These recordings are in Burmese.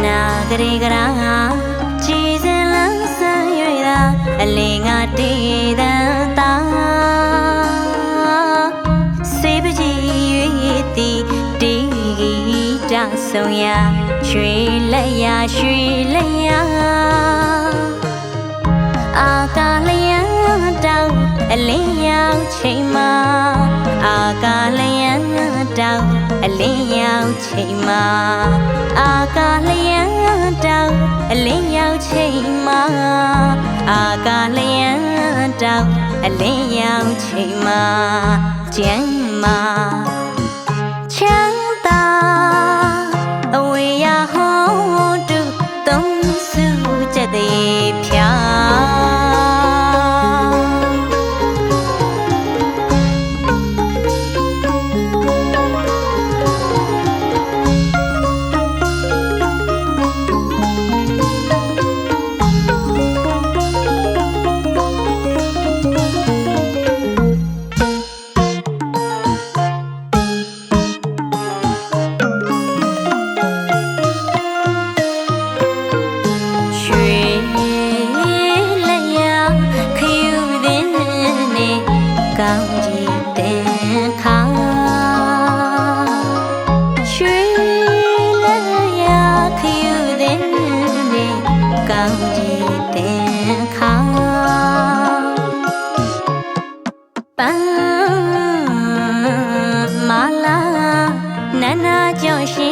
နာကလေးကရာကြည်စင်လန်းဆန်းရွေတာအလင်းငါတည်တန်တာစေပကြီးရွေတီတီတဆုံရရွှေလက်ရရွှေလက်ရအာကာလျံတောင်အလင်းရောက်ချိန်မှာအာကာလျံတောင်အလင်းရောက်ချိန်မှာအာကာလျံတောင်အလင်းရောက်ချိန်မှာအာကာလျံတောင်အလင်းရောက်ချိန်မှာကျမ်းမာချမ်းသာအဝေးရဟောင်းတူသုံးစုချက်သေးဖြာကောင်းကြီးတင်ခါရွှေလက်ရခယူတဲ့နေကောင်းကြီးတင်ခါပန်းမာလာနန္နာကြောင့်ရှိ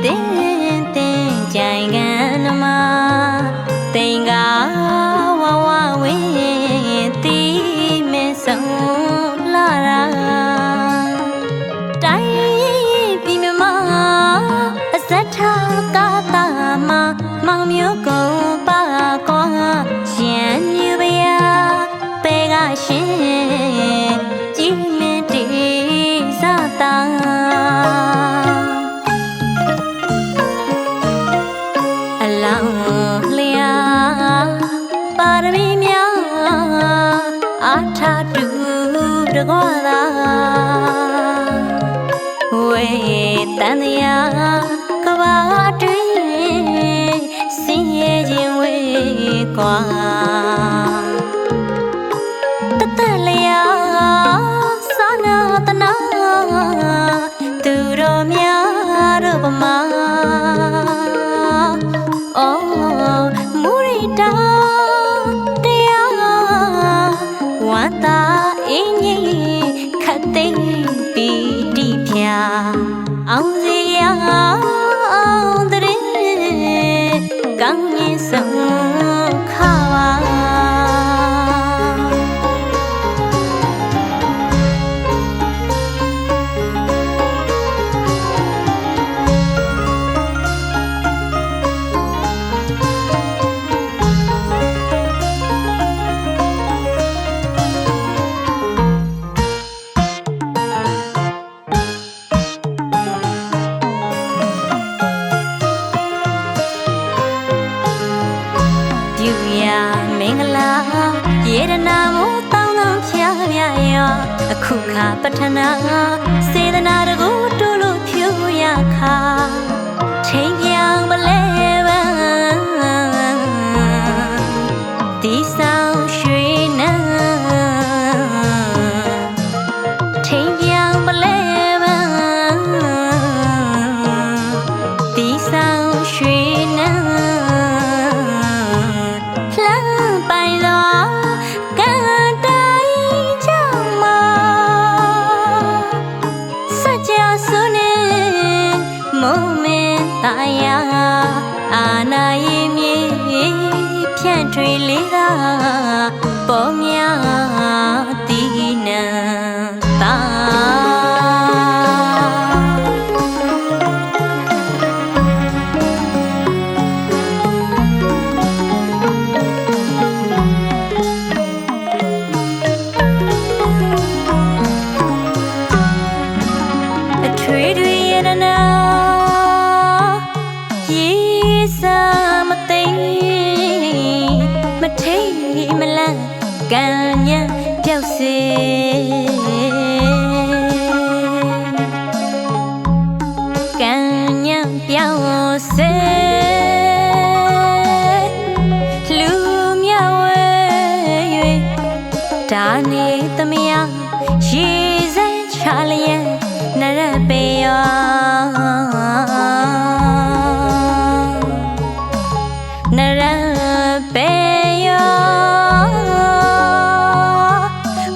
တင်ကြိုင်ကန်မတင်ကဝဝဝင်းတီမဲဆုံးလာရာတိုင်းပြည်မြမအစက်ထားကားတာမမောင်မျိုးကုန်ပါကောရှင်မြူပရာပေကရှင်ကြည်မင်းတီစတာအလောင်းလျာပါရမီများအာထာတူတကွာသာဝေတန်တရားကဘာတွင်စင်ရဲ့ခြင်းဝေကွာတသက်လျာစာနာတနာသူတော်များတို့ပမာအော်မူရိတာတရားဝန္တာအင်းကြီးခတ်သိမ့်ပီတိဖြာအောင်စီရအောင်တည်းကောင်းရင်ဆုံးခပါယူရမင်္ဂလာယေရနာမို့တောင်းတောင်းဖြာပြရောအခုခါပထနာစေတနာတကူတူလို့ဖြူရခါချိန်ပြောင်းမလဲပန်းဒီဆောင်ရွှေနန်းချိန်ပြောင်းမလဲပန်းဒီဆောင်ရွှေနန်းအာနာရင်မြေဖြန့်ထွေလေးသာပေါ်များတည်နံသာအထွေထွေရတနာမသိမထိမလန့်ကံညံပျောက်စေကံညံပြော ရောက်စေလူမြဝဲ၍ဒါနေသမယရေစဲချလျက်နရပေယောနရပေယော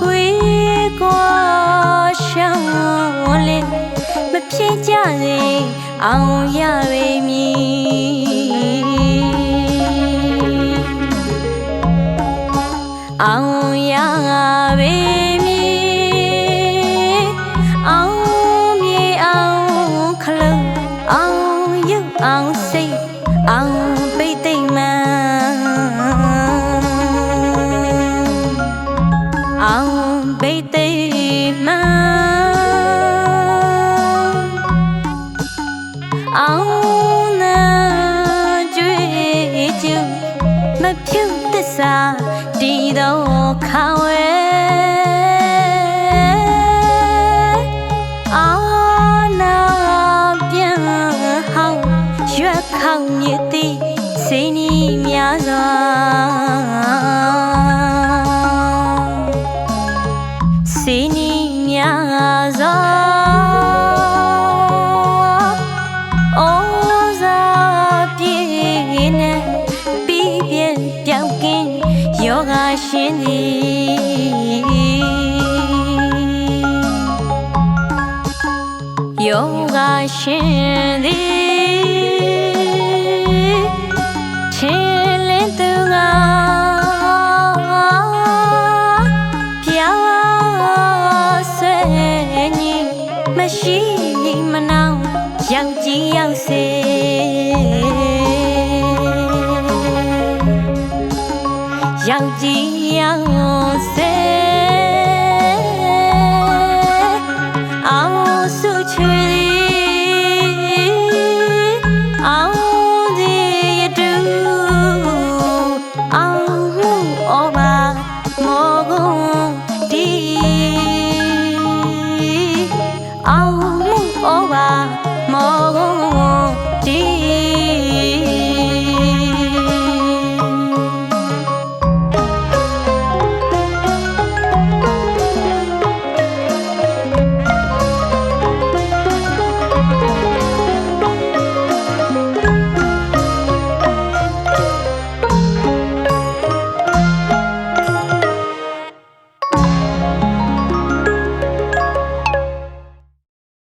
ဝီကောရှောင်းလေမဖြစ်ကြစေအောင်ရပေမည်အောင်ရပေမည်အောင်မြေအောင်ခလုံးအောင်ရုပ်အောင်စိတ်အောင်ပိတ်သိမ့်မှန်အောင်ပိတ်သိမ့်မှန်အောင်နာကြွေကျူမဖြူသစ္စာဒီတော့ခါဝဲအာနာပြန်ဟောင်းရွက်ခေါင်မြစ်သည်စိတ်နီးများစွာစိတ်နီးများစွာဩဇာပြည့်နဲ့ပြီးပြည့်ပြောက်ကင်းယောဂရှင်သည်ယောဂရှင်သည်ချင်းလင်းသူကပြောင်းဆွေညီမရှိမနောင်ရောက်ကြည့်ရောက်စေရောက်ကြည့်